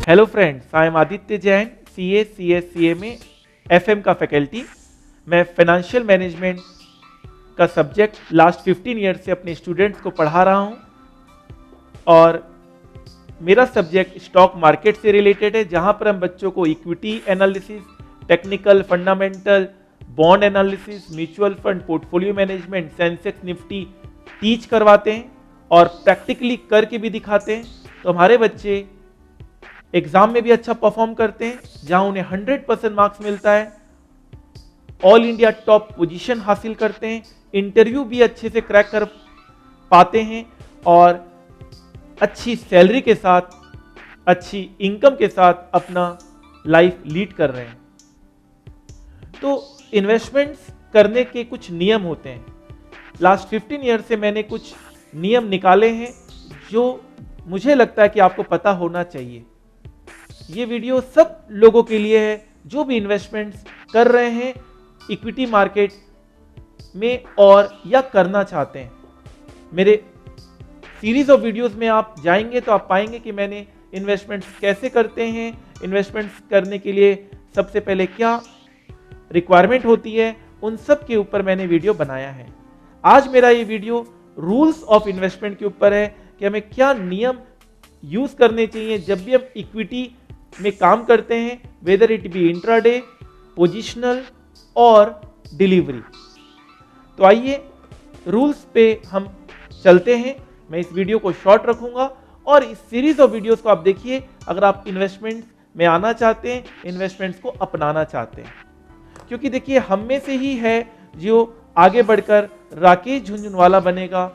Hello friends, I am Aditya Jain, CA, CS, CMA, FM का faculty. मैं financial management का subject last 15 years से अपने स्टूडेंट्स को पढ़ा रहा हूं और मेरा सब्जेक्ट स्टॉक मार्केट से रिलेटेड है, जहां पर हम बच्चों को equity analysis, technical, fundamental, bond analysis, mutual fund, portfolio management, Sensex, Nifty teach करवाते हैं और प्रैक्टिकली करके भी दिखाते हैं। तो हमारे बच्चे एग्जाम में भी अच्छा परफॉर्म करते हैं, जहां उन्हें 100% मार्क्स मिलता है, ऑल इंडिया टॉप पोजीशन हासिल करते हैं, इंटरव्यू भी अच्छे से क्रैक कर पाते हैं और अच्छी सैलरी के साथ, अच्छी इनकम के साथ अपना लाइफ लीड कर रहे हैं। तो इन्वेस्टमेंट्स करने के कुछ नियम होते हैं। लास्ट 15 ईयर से मैंने कुछ नियम निकाले हैं जो मुझे लगता है कि आपको पता होना चाहिए। ये वीडियो सब लोगों के लिए है जो भी इन्वेस्टमेंट्स कर रहे हैं इक्विटी मार्केट में और या करना चाहते हैं। मेरे सीरीज ऑफ वीडियोस में आप जाएंगे तो आप पाएंगे कि मैंने इन्वेस्टमेंट्स कैसे करते हैं, इन्वेस्टमेंट्स करने के लिए सबसे पहले क्या रिक्वायरमेंट होती है, उन सब के ऊपर मैंने वीडियो बनाया है। आज मेरा ये वीडियो रूल्स ऑफ इन्वेस्टमेंट के ऊपर है कि हमें क्या नियम यूज करने चाहिए जब भी हम इक्विटी में काम करते हैं, whether it be intraday, positional और डिलीवरी। तो आइए रूल्स पे हम चलते हैं। मैं इस वीडियो को शॉर्ट रखूंगा और इस सीरीज ऑफ वीडियोस को आप देखिए अगर आप इन्वेस्टमेंट में आना चाहते हैं, इन्वेस्टमेंट्स को अपनाना चाहते हैं। क्योंकि देखिए हम में से ही है जो आगे बढ़कर राकेश झुनझुनवाला बनेगा।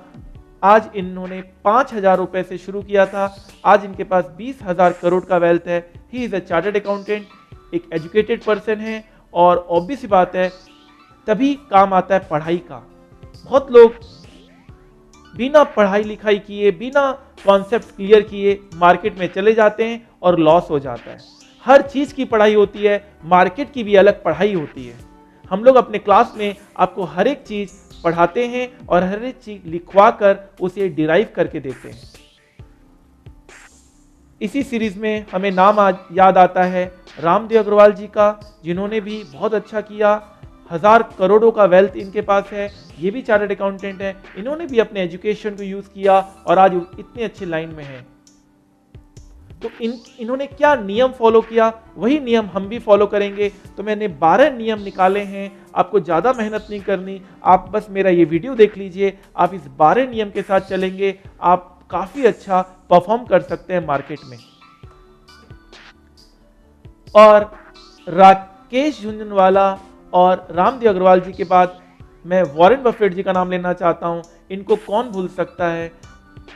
आज इन्होंने 5,000 रुपए से शुरू किया था, आज इनके पास 20,000 करोड़ का वेल्थ है। He is a chartered accountant, एक एजुकेटेड पर्सन है और ऑब्वियस सी बात है तभी काम आता है पढ़ाई का। बहुत लोग बिना पढ़ाई लिखाई किए, बिना कॉन्सेप्ट क्लियर किए मार्केट में चले जाते हैं और लॉस हो जाता है। हर चीज की पढ़ाई होती है, मार्केट की भी अलग पढ़ाई होती है। हम लोग अपने क्लास में आपको हर एक चीज पढ़ाते हैं और हर एक चीज लिखवा कर उसे डिराइव करके देते हैं। इसी सीरीज में हमें नाम याद आता है रामदेव अग्रवाल जी का, जिन्होंने भी बहुत अच्छा किया। 1,000 करोड़ों का वेल्थ इनके पास है, ये भी चार्टर्ड अकाउंटेंट है। इन्होंने भी अपने एजुकेशन को यूज किया और आज इतनी अच्छी लाइन में है। तो इन्होंने क्या नियम फॉलो किया, वही नियम हम भी फॉलो करेंगे। तो मैंने 12 नियम निकाले हैं। आपको ज्यादा मेहनत नहीं करनी, आप बस मेरा ये वीडियो देख लीजिए। आप इस 12 नियम के साथ चलेंगे, आप काफी अच्छा परफॉर्म कर सकते हैं मार्केट में। और राकेश झुनझुनवाला और रामदेव अग्रवाल जी के बाद मैं वॉरेन बफेट जी का नाम लेना चाहता हूं। इनको कौन भूल सकता है,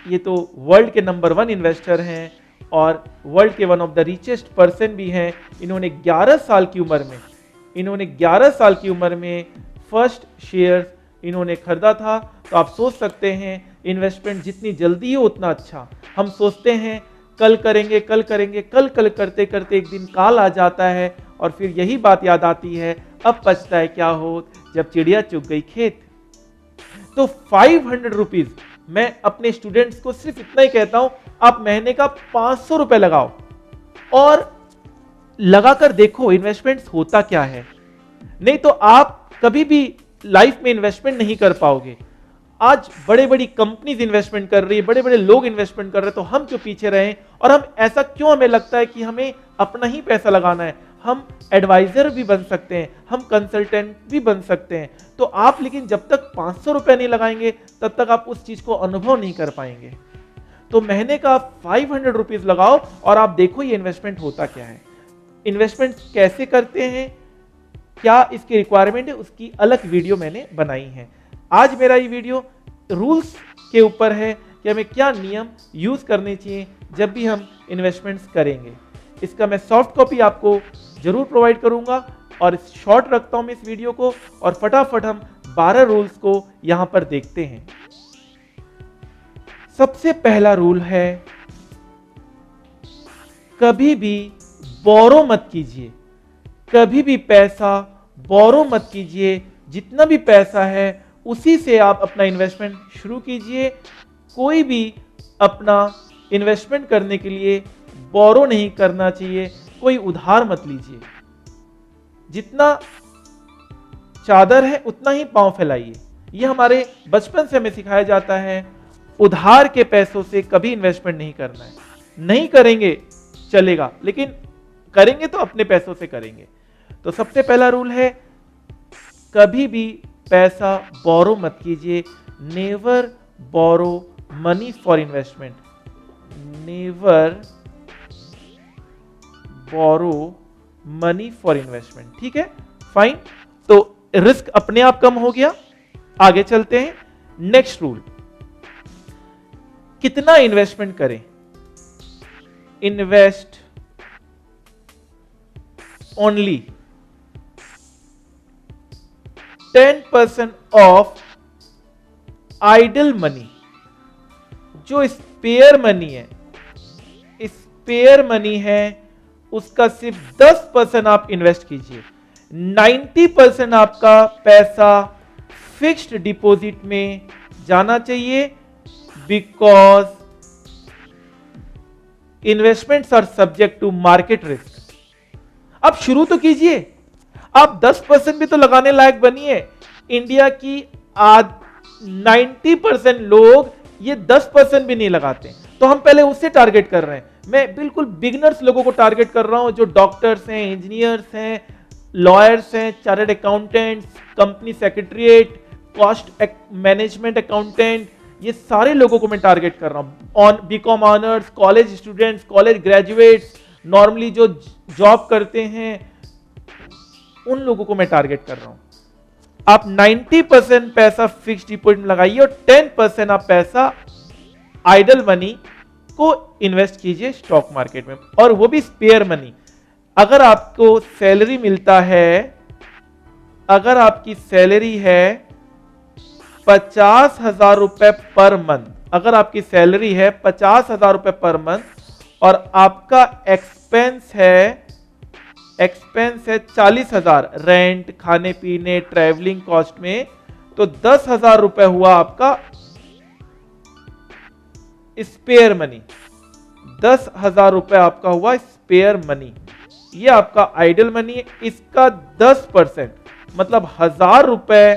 ये तो वर्ल्ड के नंबर 1 इन्वेस्टर हैं और वर्ल्ड के one of the richest person भी हैं। इन्होंने 11 साल की उम्र में फर्स्ट शेयर इन्होंने खरीदा था। तो आप सोच सकते हैं इन्वेस्टमेंट जितनी जल्दी हो उतना अच्छा। हम सोचते हैं कल करेंगे, कल करेंगे, कल करते करते एक दिन काल आ जाता है और फिर यही बात याद आती है, अब पछता है क्या हो जब चिड़िया चुग गई खेत। तो 500 रुपीज मैं अपने स्टूडेंट्स को सिर्फ इतना ही कहता हूं, आप महीने का 500 रुपए लगाओ और लगाकर देखो इन्वेस्टमेंट्स होता क्या है। नहीं तो आप कभी भी लाइफ में इन्वेस्टमेंट नहीं कर पाओगे। आज बड़े बड़ी कंपनीज इन्वेस्टमेंट कर रही है, बड़े बड़े लोग इन्वेस्टमेंट कर रहे हैं, तो हम क्यों पीछे रहें? और हम ऐसा क्यों हमें लगता है कि हमें अपना ही पैसा लगाना है? हम एडवाइजर भी बन सकते हैं, हम कंसल्टेंट भी बन सकते हैं। तो आप लेकिन जब तक 500 रुपए नहीं लगाएंगे तब तक आप उस चीज को अनुभव नहीं कर पाएंगे। तो महीने का 500 रुपीज लगाओ और आप देखो ये इन्वेस्टमेंट होता क्या है, इन्वेस्टमेंट कैसे करते हैं, क्या इसकी रिक्वायरमेंट है, उसकी अलग वीडियो मैंने बनाई है। आज मेरा ये वीडियो रूल्स के ऊपर है कि हमें क्या नियम यूज करने चाहिए जब भी हम इन्वेस्टमेंट्स करेंगे। इसका मैं सॉफ्ट कॉपी आपको जरूर प्रोवाइड करूंगा और शॉर्ट रखता हूं मैं इस वीडियो को और फटाफट हम 12 रूल्स को यहां पर देखते हैं। सबसे पहला रूल है कभी भी बोरो मत कीजिए, कभी भी पैसा बोरो मत कीजिए। जितना भी पैसा है उसी से आप अपना इन्वेस्टमेंट शुरू कीजिए। कोई भी अपना इन्वेस्टमेंट करने के लिए बोरो नहीं करना चाहिए, कोई उधार मत लीजिए। जितना चादर है उतना ही पांव फैलाइए। ये हमारे बचपन से हमें सिखाया जाता है, उधार के पैसों से कभी इन्वेस्टमेंट नहीं करना है। नहीं करेंगे चलेगा, लेकिन करेंगे तो अपने पैसों से करेंगे। तो सबसे पहला रूल है, कभी भी पैसा बोरो मत कीजिए। Never borrow money for investment, never borrow money for investment. ठीक है, फाइन। तो रिस्क अपने आप कम हो गया। आगे चलते हैं। नेक्स्ट रूल, कितना इन्वेस्टमेंट करें? Invest only 10% of idle money. जो स्पेयर मनी है, स्पेयर मनी है, उसका सिर्फ 10% आप इन्वेस्ट कीजिए। 90% आपका पैसा फिक्स्ड डिपॉजिट में जाना चाहिए, because investments are subject to market risk. अब शुरू तो कीजिए, आप 10% भी तो लगाने लायक बनिए। इंडिया की आज 90% लोग ये 10% भी नहीं लगाते, तो हम पहले उससे टारगेट कर रहे हैं। मैं बिल्कुल बिगिनर्स लोगों को टारगेट कर रहा हूं, जो डॉक्टर्स हैं, इंजीनियर्स हैं, लॉयर्स हैं, chartered accountants, company secretariat, cost management accountant, ये सारे लोगों को मैं टारगेट कर रहा हूं। On BCom honours, college students, college graduates, normally जो जॉब करते हैं, उन लोगों को मैं टारगेट कर रहा हूं। आप 90% पैसा फिक्स डिपॉजिट में लगाइए और 10% आप पैसा आइडल मनी को इन्वेस्ट कीजिए स्टॉक मार्केट में, और वो भी स्पेयर मनी। अगर आपको सैलरी मिलता है, अगर आपकी सैलरी है 50,000 रुपए पर मंथ, अगर आपकी सैलरी है 50,000 रुपए पर मंथ और आपका एक्सपेंस है 40,000 रेंट, खाने पीने, ट्रैवलिंग कॉस्ट में, तो 10,000 रुपए हुआ आपका स्पेयर मनी। 10,000 रुपए आपका हुआ स्पेयर मनी। ये आपका आइडल मनी है। इसका 10% मतलब 1,000 रुपए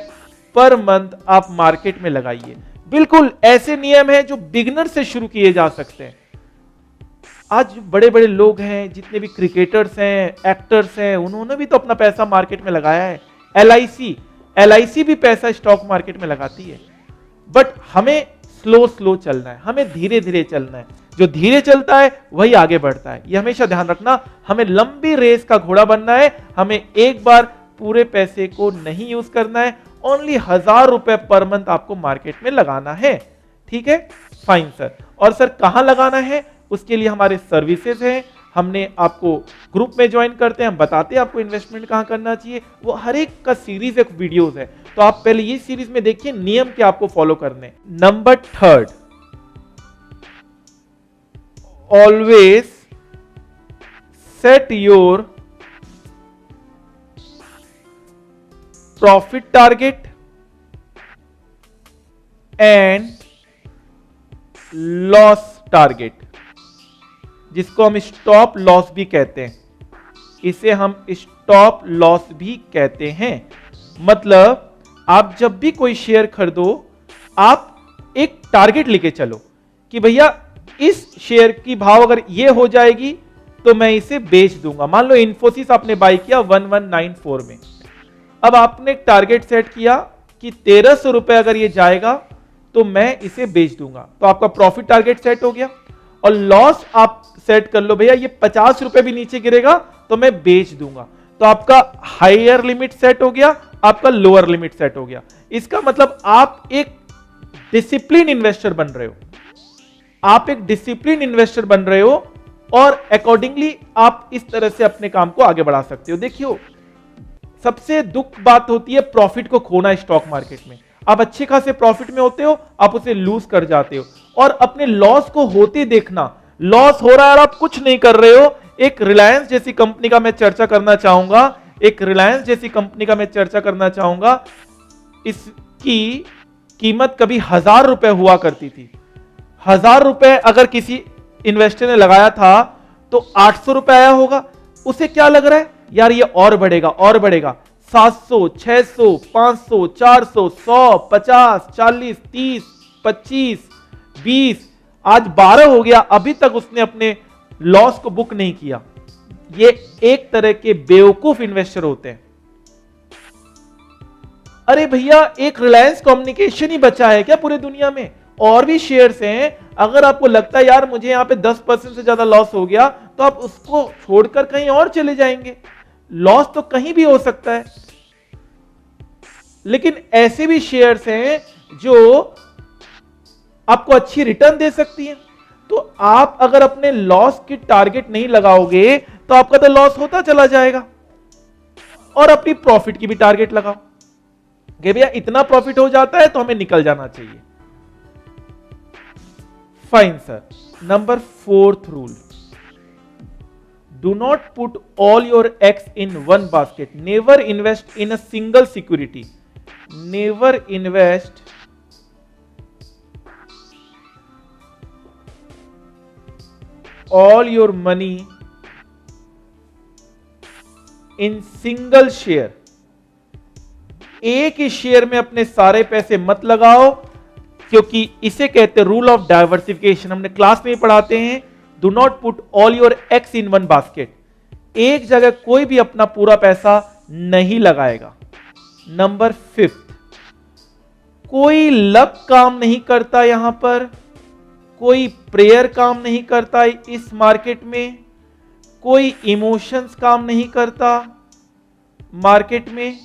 पर मंथ आप मार्केट में लगाइए। बिल्कुल ऐसे नियम हैं जो बिगिनर से शुरू किए जा सकते हैं। आज बड़े बड़े लोग हैं, जितने भी क्रिकेटर्स हैं, एक्टर्स हैं, उन्होंने भी तो अपना पैसा मार्केट में लगाया है। LIC भी पैसा स्टॉक मार्केट में लगाती है। बट हमें स्लो चलना है, हमें धीरे धीरे चलना है। जो धीरे चलता है वही आगे बढ़ता है, ये हमेशा ध्यान रखना। हमें लंबी रेस का घोड़ा बनना है। हमें एक बार पूरे पैसे को नहीं यूज करना है। ओनली 1,000 रुपए पर मंथ आपको मार्केट में लगाना है। ठीक है, फाइन सर। और सर कहां लगाना है, उसके लिए हमारे सर्विसेज हैं। हमने आपको ग्रुप में ज्वाइन करते हैं, हम बताते हैं आपको इन्वेस्टमेंट कहां करना चाहिए। वो हर एक का सीरीज एक वीडियोस है, तो आप पहले ये सीरीज में देखिए नियम क्या आपको फॉलो करने। Number 3, always set your profit target and loss target, जिसको हम स्टॉप लॉस भी कहते हैं। इसे हम स्टॉप लॉस भी कहते हैं। मतलब आप जब भी कोई शेयर खरीदो, आप एक टारगेट लेके चलो कि भैया इस शेयर की भाव अगर ये हो जाएगी तो मैं इसे बेच दूंगा। मान लो इन्फोसिस आपने बाय किया 1194 में। अब आपने एक टारगेट सेट किया कि 1,300 रुपए अगर ये जाएगा तो मैं इसे बेच दूंगा, तो आपका प्रॉफिट टारगेट सेट हो गया। और लॉस आप सेट कर लो, भैया ये 50 रुपए भी नीचे गिरेगा तो मैं बेच दूंगा, तो आपका हायर लिमिट सेट हो गया, आपका लोअर लिमिट सेट हो गया। इसका मतलब आप एक डिसिप्लिन इन्वेस्टर बन रहे हो। आप एक डिसिप्लिन इन्वेस्टर बन रहे हो और अकॉर्डिंगली आप इस तरह से अपने काम को आगे बढ़ा सकते हो। देखियो, सबसे दुख बात होती है प्रॉफिट को खोना स्टॉक मार्केट में। आप अच्छे खासे प्रॉफिट में होते हो, आप उसे लूज कर जाते हो, और अपने लॉस को होते देखना। लॉस हो रहा है और आप कुछ नहीं कर रहे हो। एक रिलायंस जैसी कंपनी का मैं चर्चा करना चाहूंगा, इसकी कीमत कभी 1,000 रुपए हुआ करती थी। 1,000 रुपए अगर किसी इन्वेस्टर ने लगाया था तो 800 रुपए आया होगा, उसे क्या लग रहा है यार ये और बढ़ेगा और बढ़ेगा, 700, 600, 500, 400, 100, 50, 40, 30, 25, 20, आज 12 हो गया, अभी तक उसने अपने लॉस को बुक नहीं किया। ये एक तरह के बेवकूफ इन्वेस्टर होते हैं। अरे भैया एक रिलायंस कम्युनिकेशन ही बचा है क्या पूरे दुनिया में? और भी शेयर्स हैं, अगर आपको लगता है यार मुझे यहां पे 10% से ज्यादा लॉस हो गया, तो आप उसको छोड़कर कहीं और चले जाएंगे। लॉस तो कहीं भी हो सकता है, लेकिन ऐसे भी शेयर्स हैं जो आपको अच्छी रिटर्न दे सकती हैं। तो आप अगर अपने लॉस की टारगेट नहीं लगाओगे तो आपका तो लॉस होता चला जाएगा, और अपनी प्रॉफिट की भी टारगेट लगाओ कि भैया इतना प्रॉफिट हो जाता है तो हमें निकल जाना चाहिए। Fine sir. Number 4th rule, do not put all your eggs in one basket. Never invest in a single security. Never invest all your money in single share. एक ही शेयर में अपने सारे पैसे मत लगाओ, क्योंकि इसे कहते हैं रूल ऑफ डाइवर्सिफिकेशन। हमने क्लास में पढ़ाते हैं, do not put all your eggs in one basket. एक जगह कोई भी अपना पूरा पैसा नहीं लगाएगा। नंबर 5, कोई लक काम नहीं करता यहां पर, कोई प्रेयर काम नहीं करता इस मार्केट में, कोई इमोशंस काम नहीं करता मार्केट में।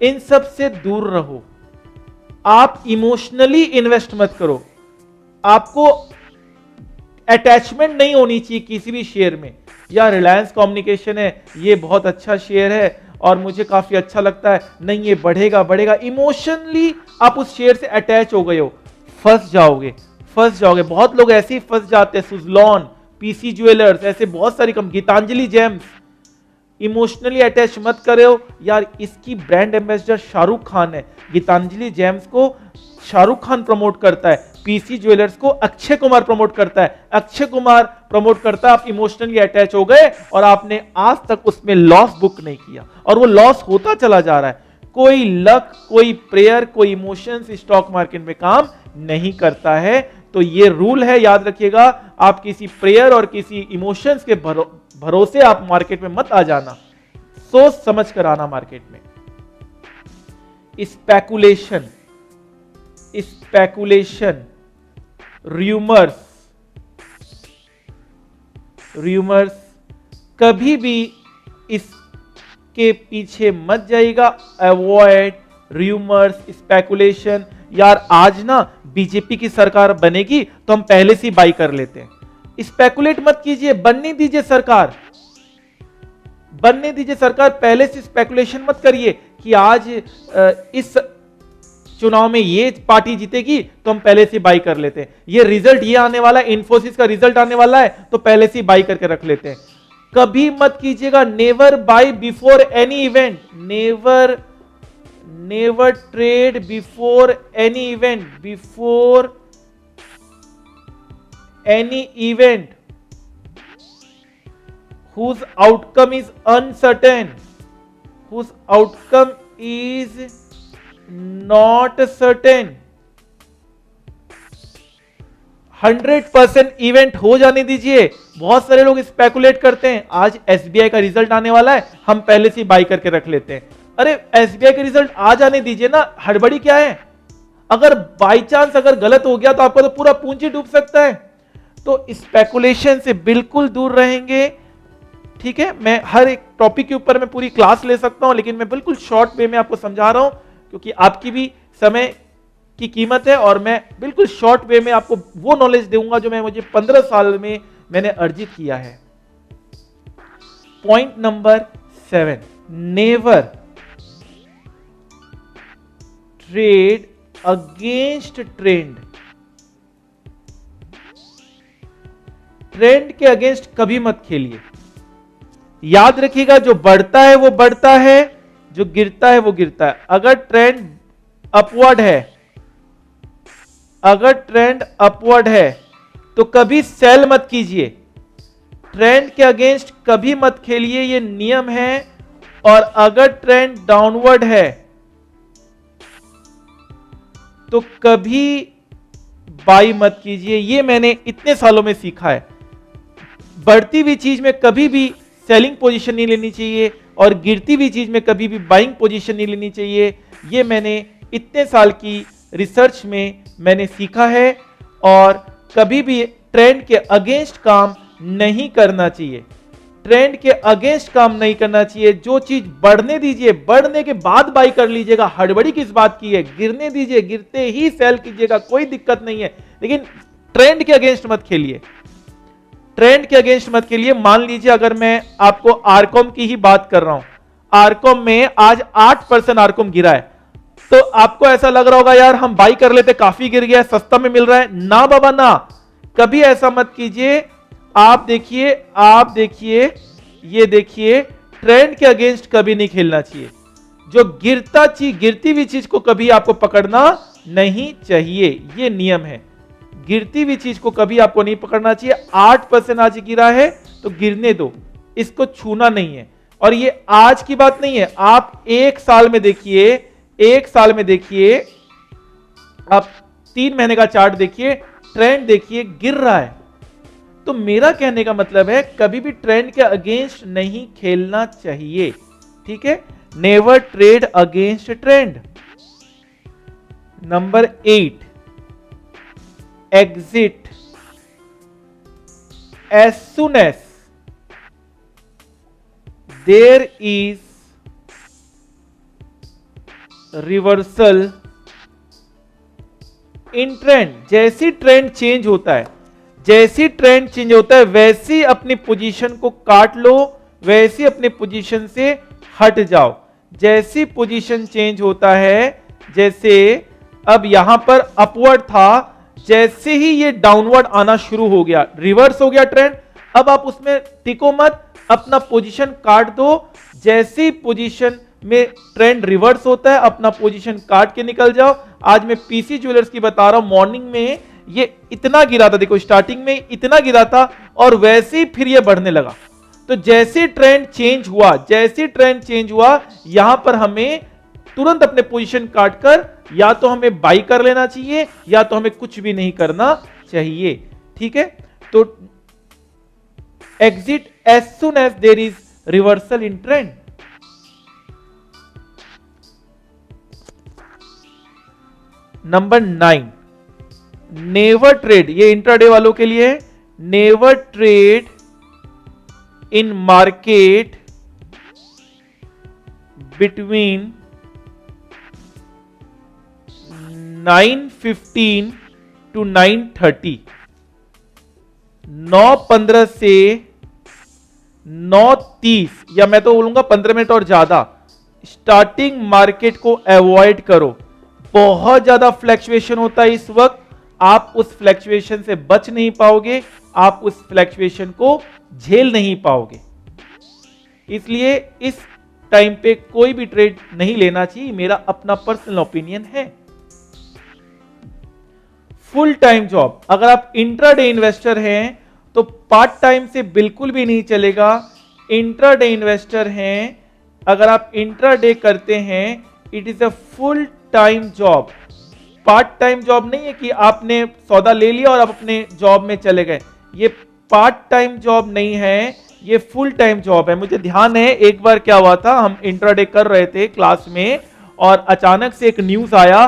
इन सब से दूर रहो। आप इमोशनली इन्वेस्ट मत करो। आपको अटैचमेंट नहीं होनी चाहिए किसी भी शेयर में। या रिलायंस कम्युनिकेशन है, ये बहुत अच्छा शेयर है और मुझे काफी अच्छा लगता है, नहीं ये बढ़ेगा बढ़ेगा, इमोशनली आप उस शेयर से अटैच हो गए हो, फंस जाओगे फंस जाओगे। बहुत लोग ऐसे ही फंस जाते हैं। सुजलॉन, पीसी ज्वेलर्स, ऐसे बहुत सारी गीतांजलि जेम्स। इमोशनली अटैच मत करो यार। इसकी ब्रांड एम्बेसडर शाहरुख खान है। गीतांजलि जेम्स को शाहरुख खान प्रमोट करता है, पीसी ज्वेलर्स को अक्षय कुमार प्रमोट करता है, अक्षय कुमार प्रमोट करता है। आप इमोशनली अटैच हो गए और आपने आज तक उसमें लॉस बुक नहीं किया, और वो लॉस होता चला जा रहा है। कोई लक, कोई प्रेयर, कोई इमोशंस स्टॉक मार्केट में काम नहीं करता है। तो ये रूल है, याद रखिएगा। आप किसी प्रेयर और किसी इमोशंस के भरोसे आप मार्केट में मत आ जाना। सोच समझ कर आना मार्केट में। स्पेकुलेशन, रूमर्स, कभी भी इसके पीछे मत जाइएगा। Avoid rumours, speculation. यार आज ना बीजेपी की सरकार बनेगी तो हम पहले से ही बाई कर लेते हैं। स्पेकुलेट मत कीजिए, बनने दीजिए सरकार, बनने दीजिए सरकार। पहले से स्पेकुलेशन मत करिए कि आज इस चुनाव में ये पार्टी जीतेगी तो हम पहले से बाई कर लेते हैं। ये रिजल्ट ये आने वाला है, इन्फोसिस का रिजल्ट आने वाला है तो पहले से बाई करके रख लेते हैं। कभी मत कीजिएगा। Never by before any event. Never trade before any event. Before any event whose outcome is uncertain, whose outcome is not certain। 100% event हो जाने दीजिए। बहुत सारे लोग स्पेकुलेट करते हैं, आज एसबीआई का रिजल्ट आने वाला है, हम पहले से बाई करके रख लेते हैं। अरे एसबीआई का रिजल्ट आ जाने दीजिए ना, हड़बड़ी क्या है? अगर बाई चांस अगर गलत हो गया तो आपका तो पूरा पूंजी डूब सकता है। तो स्पेकुलेशन से बिल्कुल दूर रहेंगे। ठीक है, मैं हर एक टॉपिक के ऊपर मैं पूरी क्लास ले सकता हूं, लेकिन मैं बिल्कुल शॉर्ट वे में आपको समझा रहा हूं, क्योंकि आपकी भी समय की कीमत है और मैं बिल्कुल शॉर्ट वे में आपको वो नॉलेज दूंगा जो मुझे 15 साल में मैंने अर्जित किया है। Point number 7, never trade against trend. Trend के अगेंस्ट कभी मत खेलिए। याद रखिएगा, जो बढ़ता है वो बढ़ता है, जो गिरता है वो गिरता है। अगर ट्रेंड अपवर्ड है, अगर ट्रेंड अपवर्ड है तो कभी सेल मत कीजिए। ट्रेंड के अगेंस्ट कभी मत खेलिए, ये नियम है। और अगर ट्रेंड डाउनवर्ड है तो कभी बाई मत कीजिए। ये मैंने इतने सालों में सीखा है। बढ़ती हुई चीज में कभी भी सेलिंग पोजीशन नहीं लेनी चाहिए और गिरती हुई चीज में कभी भी बाइंग पोजीशन नहीं लेनी चाहिए। ये मैंने इतने साल की रिसर्च में मैंने सीखा है। और कभी भी ट्रेंड के अगेंस्ट काम नहीं करना चाहिए। ट्रेंड के अगेंस्ट काम नहीं करना चाहिए। जो चीज बढ़ने दीजिए, बढ़ने के बाद बाई कर लीजिएगा। हड़बड़ी किस बात की है, गिरने दीजिए, गिरते ही सेल कीजिएगा, कोई दिक्कत नहीं है। लेकिन ट्रेंड के अगेंस्ट मत खेलिए, ट्रेंड के अगेंस्ट मत खेलिए। मान लीजिए अगर मैं आपको आरकॉम की ही बात कर रहा हूं, आरकॉम में आज 8% आरकॉम गिरा है, तो आपको ऐसा लग रहा होगा यार हम बाई कर लेते, काफी गिर गया, सस्ता में मिल रहा है। ना बाबा ना, कभी ऐसा मत कीजिए। आप देखिए, ये देखिए, ट्रेंड के अगेंस्ट कभी नहीं खेलना चाहिए। जो गिरती हुई चीज को कभी आपको पकड़ना नहीं चाहिए, ये नियम है। गिरती हुई चीज को कभी आपको नहीं पकड़ना चाहिए। 8% आज गिरा है तो गिरने दो, इसको छूना नहीं है। और ये आज की बात नहीं है, आप एक साल में देखिए, आप 3 महीने का चार्ट देखिए, ट्रेंड देखिए, गिर रहा है। तो मेरा कहने का मतलब है कभी भी ट्रेंड के अगेंस्ट नहीं खेलना चाहिए, ठीक है। Never trade against trend. Number 8, exit as soon as there is reversal in trend. जैसी ट्रेंड चेंज होता है, वैसी अपनी पोजीशन को काट लो, वैसी अपनी पोजीशन से हट जाओ। जैसी पोजीशन चेंज होता है, जैसे अब यहां पर अपवर्ड था, जैसे ही ये डाउनवर्ड आना शुरू हो गया, रिवर्स हो गया ट्रेंड, अब आप उसमें टिको मत, अपना पोजीशन काट दो। जैसी पोजीशन में ट्रेंड रिवर्स होता है, अपना पोजीशन काट के निकल जाओ। आज मैं पीसी ज्वेलर्स की बता रहा हूं, मॉर्निंग में ये इतना गिरा था, देखो स्टार्टिंग में इतना गिरा था और वैसे ही फिर ये बढ़ने लगा। तो जैसे ट्रेंड चेंज हुआ, यहां पर हमें तुरंत अपने पोजीशन काटकर या तो हमें बाई कर लेना चाहिए या तो हमें कुछ भी नहीं करना चाहिए, ठीक है। तो exit as soon as there is reversal in trend. Number 9, never trade, ये इंट्राडे वालों के लिए, never trade in market between 9:15 to 9:30, 9:15 से 9:30, या मैं तो बोलूंगा 15 मिनट और ज्यादा स्टार्टिंग मार्केट को अवॉइड करो। बहुत ज्यादा फ्लैक्चुएशन होता है इस वक्त, आप उस फ्लैक्चुएशन से बच नहीं पाओगे, आप उस फ्लैक्चुएशन को झेल नहीं पाओगे। इसलिए इस टाइम पे कोई भी ट्रेड नहीं लेना चाहिए, मेरा अपना पर्सनल ओपिनियन है। फुल टाइम जॉब, अगर आप इंट्राडे इन्वेस्टर हैं तो पार्ट टाइम से बिल्कुल भी नहीं चलेगा। इंट्राडे इन्वेस्टर हैं, अगर आप इंट्राडे करते हैं, it is a full time job. Part time job नहीं है कि आपने सौदा ले लिया और आप अपने जॉब में चले गए। ये पार्ट टाइम जॉब नहीं है, ये फुल टाइम जॉब है। मुझे ध्यान है एक बार क्या हुआ था, हम इंट्राडे कर रहे थे क्लास में और अचानक से एक न्यूज आया,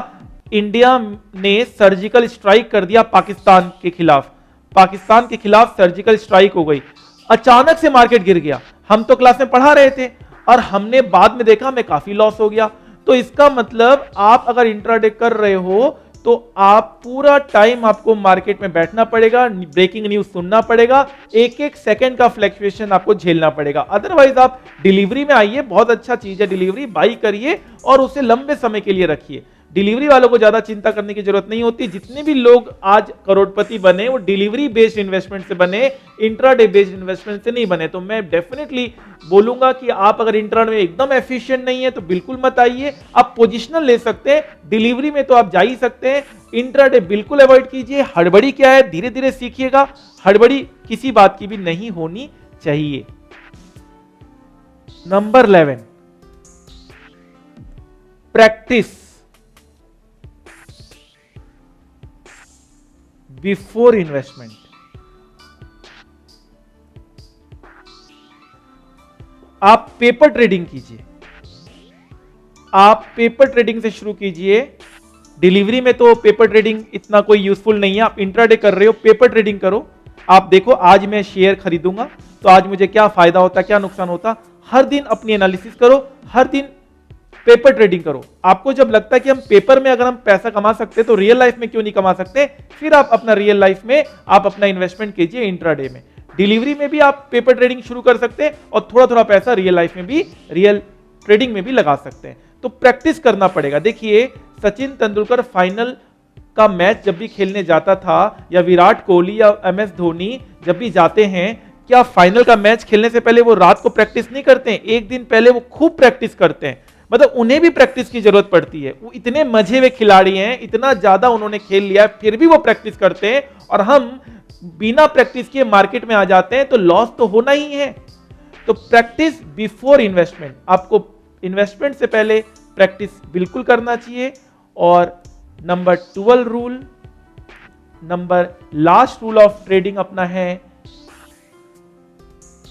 इंडिया ने सर्जिकल स्ट्राइक कर दिया पाकिस्तान के खिलाफ। पाकिस्तान के खिलाफ सर्जिकल स्ट्राइक हो गई, अचानक से मार्केट गिर गया। हम तो क्लास में पढ़ा रहे थे और हमने बाद में देखा हमें काफी लॉस हो गया। तो इसका मतलब आप अगर इंट्राडे कर रहे हो तो आप पूरा टाइम आपको मार्केट में बैठना पड़ेगा, ब्रेकिंग न्यूज सुनना पड़ेगा, एक एक सेकंड का फ्लक्चुएशन आपको झेलना पड़ेगा। अदरवाइज आप डिलीवरी में आइए, बहुत अच्छा चीज है डिलीवरी, बाई करिए और उसे लंबे समय के लिए रखिए। डिलीवरी वालों को ज्यादा चिंता करने की जरूरत नहीं होती। जितने भी लोग आज करोड़पति बने वो डिलीवरी बेस्ड इन्वेस्टमेंट से बने, इंट्राडे बेस्ड इन्वेस्टमेंट से नहीं बने। तो मैं डेफिनेटली बोलूंगा कि आप अगर इंट्राडे में एकदम एफिशिएंट नहीं है तो बिल्कुल मत आइए। आप पोजिशनल ले सकते हैं, डिलीवरी में तो आप जा ही सकते हैं, इंट्राडे बिल्कुल अवॉइड कीजिए। हड़बड़ी क्या है, धीरे धीरे सीखिएगा, हड़बड़ी किसी बात की भी नहीं होनी चाहिए। Number 11, practice before investment. आप पेपर ट्रेडिंग कीजिए, आप पेपर ट्रेडिंग से शुरू कीजिए। डिलीवरी में तो पेपर ट्रेडिंग इतना कोई यूजफुल नहीं है। आप इंट्राडे कर रहे हो, पेपर ट्रेडिंग करो। आप देखो आज मैं शेयर खरीदूंगा तो आज मुझे क्या फायदा होता, क्या नुकसान होता। हर दिन अपनी एनालिसिस करो, हर दिन पेपर ट्रेडिंग करो। आपको जब लगता है कि हम पेपर में अगर हम पैसा कमा सकते तो रियल लाइफ में क्यों नहीं कमा सकते, फिर आप अपना रियल लाइफ में आप अपना इन्वेस्टमेंट कीजिए इंट्राडे में। डिलीवरी में भी आप पेपर ट्रेडिंग शुरू कर सकते हैं और थोड़ा थोड़ा पैसा रियल लाइफ में भी, रियल ट्रेडिंग में भी लगा सकते हैं। तो प्रैक्टिस करना पड़ेगा। देखिए सचिन तेंदुलकर फाइनल का मैच जब भी खेलने जाता था, या विराट कोहली या MS धोनी जब भी जाते हैं, क्या फाइनल का मैच खेलने से पहले वो रात को प्रैक्टिस नहीं करते हैं? एक दिन पहले वो खूब प्रैक्टिस करते हैं। मतलब उन्हें भी प्रैक्टिस की जरूरत पड़ती है। वो इतने मजे हुए खिलाड़ी हैं, इतना ज्यादा उन्होंने खेल लिया है, फिर भी वो प्रैक्टिस करते हैं। और हम बिना प्रैक्टिस किए मार्केट में आ जाते हैं तो लॉस तो होना ही है। तो प्रैक्टिस बिफोर इन्वेस्टमेंट, आपको इन्वेस्टमेंट से पहले प्रैक्टिस बिल्कुल करना चाहिए। और number 12 rule, number last rule of trading अपना है।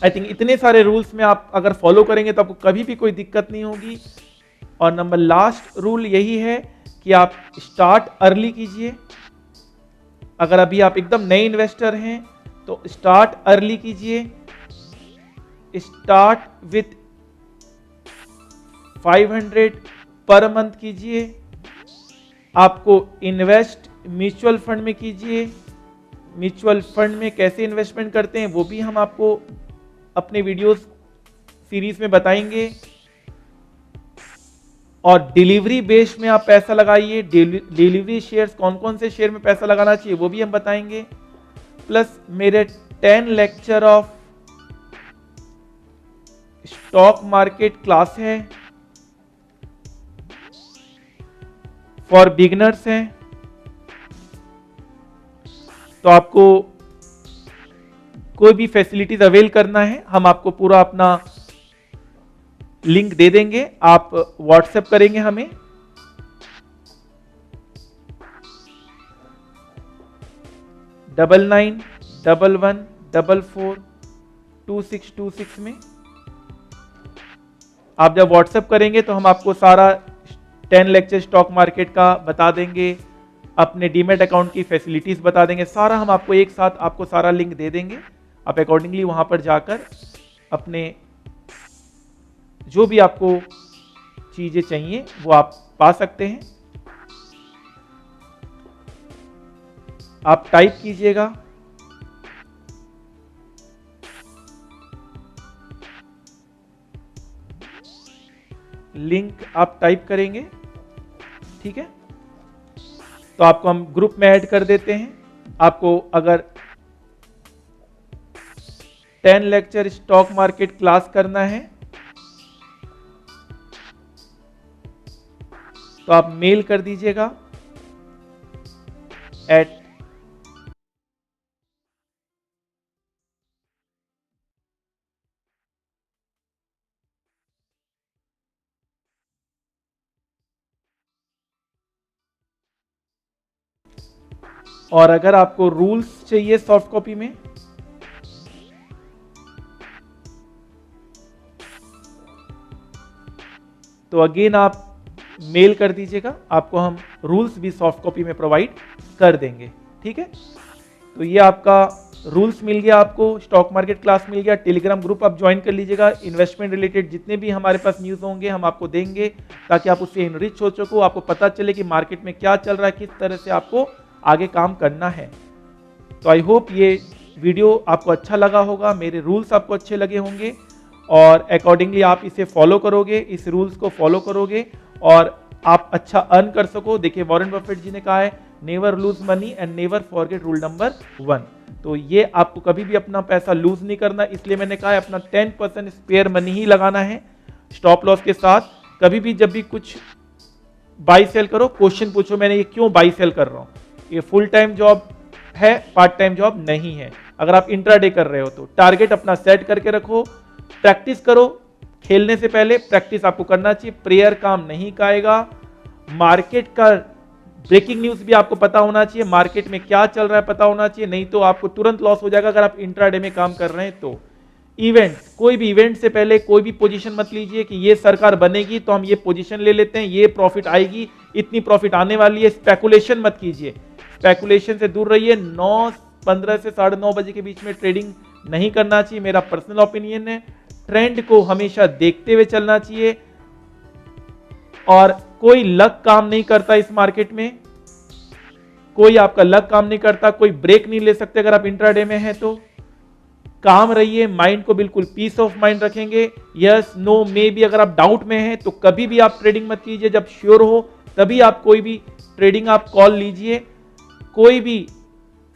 आई थिंक इतने सारे रूल्स में आप अगर फॉलो करेंगे तो आपको कभी भी कोई दिक्कत नहीं होगी। और नंबर लास्ट रूल यही है कि आप स्टार्ट अर्ली कीजिए। अगर अभी आप एकदम नए इन्वेस्टर हैं तो स्टार्ट अर्ली कीजिए। स्टार्ट विथ 500 पर मंथ कीजिए। आपको इन्वेस्ट म्यूचुअल फंड में कीजिए। म्यूचुअल फंड में कैसे इन्वेस्टमेंट करते हैं वो भी हम आपको अपने वीडियोस सीरीज में बताएंगे। और डिलीवरी बेस में आप पैसा लगाइए। डिलीवरी शेयर्स, कौन कौन से शेयर में पैसा लगाना चाहिए वो भी हम बताएंगे। प्लस मेरे 10 lecture of stock market class है, फॉर बिगिनर्स है। तो आपको कोई भी फैसिलिटीज अवेल करना है, हम आपको पूरा अपना लिंक दे देंगे। आप व्हाट्सएप करेंगे हमें, $9911442626 में। आप जब व्हाट्सएप करेंगे तो हम आपको सारा 10 लेक्चर स्टॉक मार्केट का बता देंगे, अपने डीमेट अकाउंट की फैसिलिटीज बता देंगे, सारा हम आपको एक साथ आपको सारा लिंक दे देंगे। आप अकॉर्डिंगली वहां पर जाकर अपने जो भी आपको चीजें चाहिए वो आप पा सकते हैं। आप टाइप कीजिएगा लिंक, आप टाइप करेंगे, ठीक है। तो आपको हम ग्रुप में ऐड कर देते हैं। आपको अगर 10 लेक्चर स्टॉक मार्केट क्लास करना है तो आप मेल कर दीजिएगा @ और अगर आपको रूल्स चाहिए सॉफ्ट कॉपी में तो अगेन आप मेल कर दीजिएगा, आपको हम रूल्स भी सॉफ्ट कॉपी में प्रोवाइड कर देंगे, ठीक है। तो ये आपका रूल्स मिल गया, आपको स्टॉक मार्केट क्लास मिल गया। टेलीग्राम ग्रुप आप ज्वाइन कर लीजिएगा। इन्वेस्टमेंट रिलेटेड जितने भी हमारे पास न्यूज़ होंगे हम आपको देंगे ताकि आप उससे इनरिच हो सको, आपको पता चले कि मार्केट में क्या चल रहा है, किस तरह से आपको आगे काम करना है। तो आई होप ये वीडियो आपको अच्छा लगा होगा, मेरे रूल्स आपको अच्छे लगे होंगे और अकॉर्डिंगली आप इसे फॉलो करोगे, इस रूल्स को फॉलो करोगे और आप अच्छा अर्न कर सको। देखिए वॉरेन बफेट जी ने कहा है never lose money and never forget rule number 1। तो ये आपको कभी भी अपना पैसा लूज नहीं करना, इसलिए मैंने कहा है अपना 10% स्पेयर मनी ही लगाना है स्टॉप लॉस के साथ। कभी भी जब भी कुछ बाई सेल करो, क्वेश्चन पूछो मैंने ये क्यों बाई सेल कर रहा हूं, ये फुल टाइम जॉब है, पार्ट टाइम जॉब नहीं है। अगर आप इंट्राडे कर रहे हो तो टारगेट अपना सेट करके रखो, प्रैक्टिस करो। खेलने से पहले प्रैक्टिस आपको करना चाहिए, प्रेयर काम नहीं आएगा। मार्केट का ब्रेकिंग न्यूज भी आपको पता होना चाहिए, मार्केट में क्या चल रहा है पता होना चाहिए, नहीं तो आपको तुरंत लॉस हो जाएगा अगर आप इंट्राडे में काम कर रहे हैं तो। इवेंट्स, कोई भी इवेंट से पहले कोई भी पोजीशन मत लीजिए कि ये सरकार बनेगी तो हम ये पोजीशन ले लेते हैं, ये प्रॉफिट आएगी, इतनी प्रॉफिट आने वाली है। स्पेकुलेशन मत कीजिए, स्पेकुलेशन से दूर रहिए। 9:15 से 9:30 बजे के बीच में ट्रेडिंग नहीं करना चाहिए, मेरा पर्सनल ओपिनियन है। ट्रेंड को हमेशा देखते हुए चलना चाहिए और कोई लक काम नहीं करता इस मार्केट में, कोई आपका लक काम नहीं करता, कोई ब्रेक नहीं ले सकते अगर आप इंट्राडे में हैं तो। काम रहिए, माइंड को बिल्कुल पीस ऑफ माइंड रखेंगे। यस नो मे बी, अगर आप डाउट में हैं तो कभी भी आप ट्रेडिंग मत कीजिए, जब श्योर हो तभी आप कोई भी ट्रेडिंग आप कॉल लीजिए। कोई भी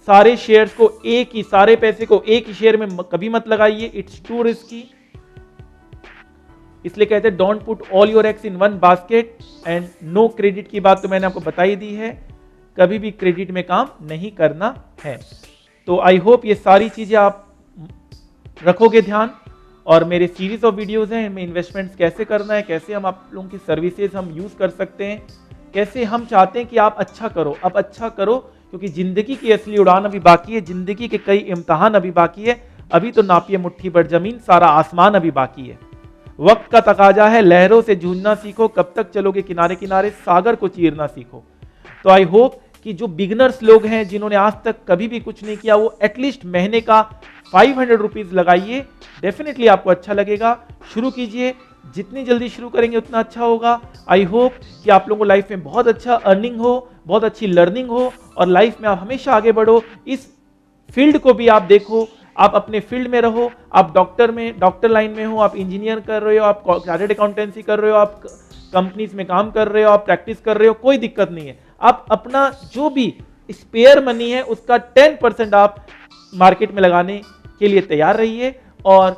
सारे शेयर्स को एक ही, सारे पैसे को एक ही शेयर में कभी मत लगाइए, इट्स टू रिस्की। इसलिए कहते हैं don't put all your eggs in one basket. And no credit की बात तो मैंने आपको बताई दी है, कभी भी क्रेडिट में काम नहीं करना है। तो आई होप ये सारी चीजें आप रखोगे ध्यान। और मेरे सीरीज ऑफ वीडियोस हैं, इनमें इन्वेस्टमेंट्स कैसे करना है, कैसे हम आप लोगों की सर्विसेज हम यूज कर सकते हैं, कैसे हम चाहते हैं कि आप अच्छा करो। अब अच्छा करो क्योंकि जिंदगी की असली उड़ान अभी बाकी है, जिंदगी के कई इम्तिहान अभी बाकी है। अभी तो नापिए मुट्ठी भर जमीन, सारा आसमान अभी बाकी है। वक्त का तकाजा है, लहरों से जूझना सीखो, कब तक चलोगे किनारे किनारे, सागर को चीरना सीखो। तो आई होप कि जो बिगनर्स लोग हैं जिन्होंने आज तक कभी भी कुछ नहीं किया, वो एटलीस्ट महीने का 500 रुपीज लगाइए, डेफिनेटली आपको अच्छा लगेगा। शुरू कीजिए, जितनी जल्दी शुरू करेंगे उतना अच्छा होगा। आई होप कि आप लोगों को लाइफ में बहुत अच्छा अर्निंग हो, बहुत अच्छी लर्निंग हो और लाइफ में आप हमेशा आगे बढ़ो। इस फील्ड को भी आप देखो, आप अपने फील्ड में रहो, आप डॉक्टर लाइन में हो, आप इंजीनियर कर रहे हो, आप चार्टर्ड अकाउंटेंसी कर रहे हो, आप कंपनीज में काम कर रहे हो, आप प्रैक्टिस कर रहे हो, कोई दिक्कत नहीं है। आप अपना जो भी स्पेयर मनी है उसका 10% आप मार्केट में लगाने के लिए तैयार रहिए और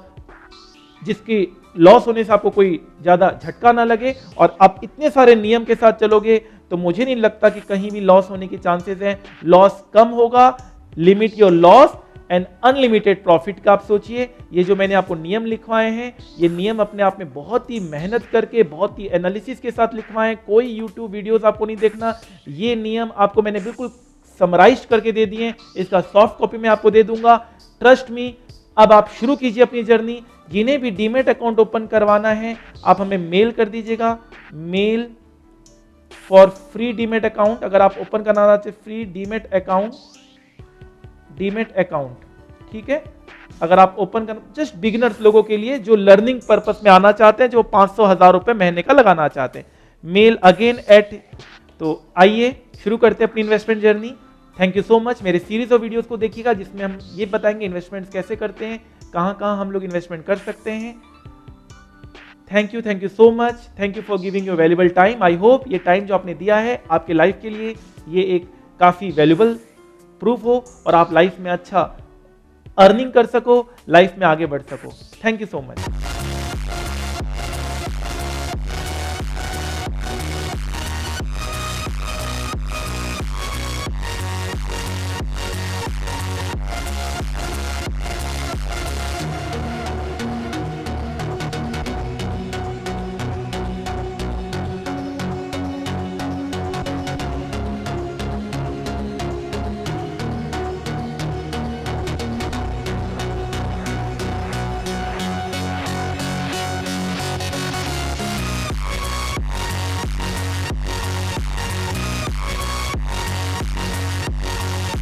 जिसकी लॉस होने से आपको कोई ज्यादा झटका ना लगे। और आप इतने सारे नियम के साथ चलोगे तो मुझे नहीं लगता कि कहीं भी लॉस होने के चांसेस हैं। लॉस कम होगा, limit your loss and unlimited profit का आप सोचिए। ये जो मैंने आपको नियम लिखवाए हैं, ये नियम अपने आप में बहुत ही मेहनत करके, बहुत ही एनालिसिस के साथ लिखवाए हैं, कोई यूट्यूब वीडियोस आपको नहीं देखना। ये नियम आपको मैंने बिल्कुल समराइज करके दे दिए, इसका सॉफ्ट कॉपी मैं आपको दे दूंगा। ट्रस्ट मी, अब आप शुरू कीजिए अपनी जर्नी। जिन्हें भी डीमेट अकाउंट ओपन करवाना है आप हमें मेल कर दीजिएगा, mail for free demat account. अगर आप ओपन करना चाहते फ्री डीमेट अकाउंट, ठीक है। अगर आप ओपन करना, जस्ट बिगिनर्स लोगों के लिए जो लर्निंग पर्पस में आना चाहते हैं, जो 500,000 रुपए महीने का लगाना चाहते हैं, मेल अगेन एट। तो आइए शुरू करते हैं अपनी investment journey. Thank you so much. मेरे सीरीज ऑफ वीडियोस को देखिएगा जिसमें हम ये बताएंगे इन्वेस्टमेंट्स कैसे करते हैं, कहां हम लोग इन्वेस्टमेंट कर सकते हैं। Thank you so much. Thank you for giving your valuable time. I hope ये टाइम जो आपने दिया है आपके लाइफ के लिए ये एक काफी वैल्यूएबल प्रूफ हो और आप लाइफ में अच्छा अर्निंग कर सको, लाइफ में आगे बढ़ सको। Thank you so much.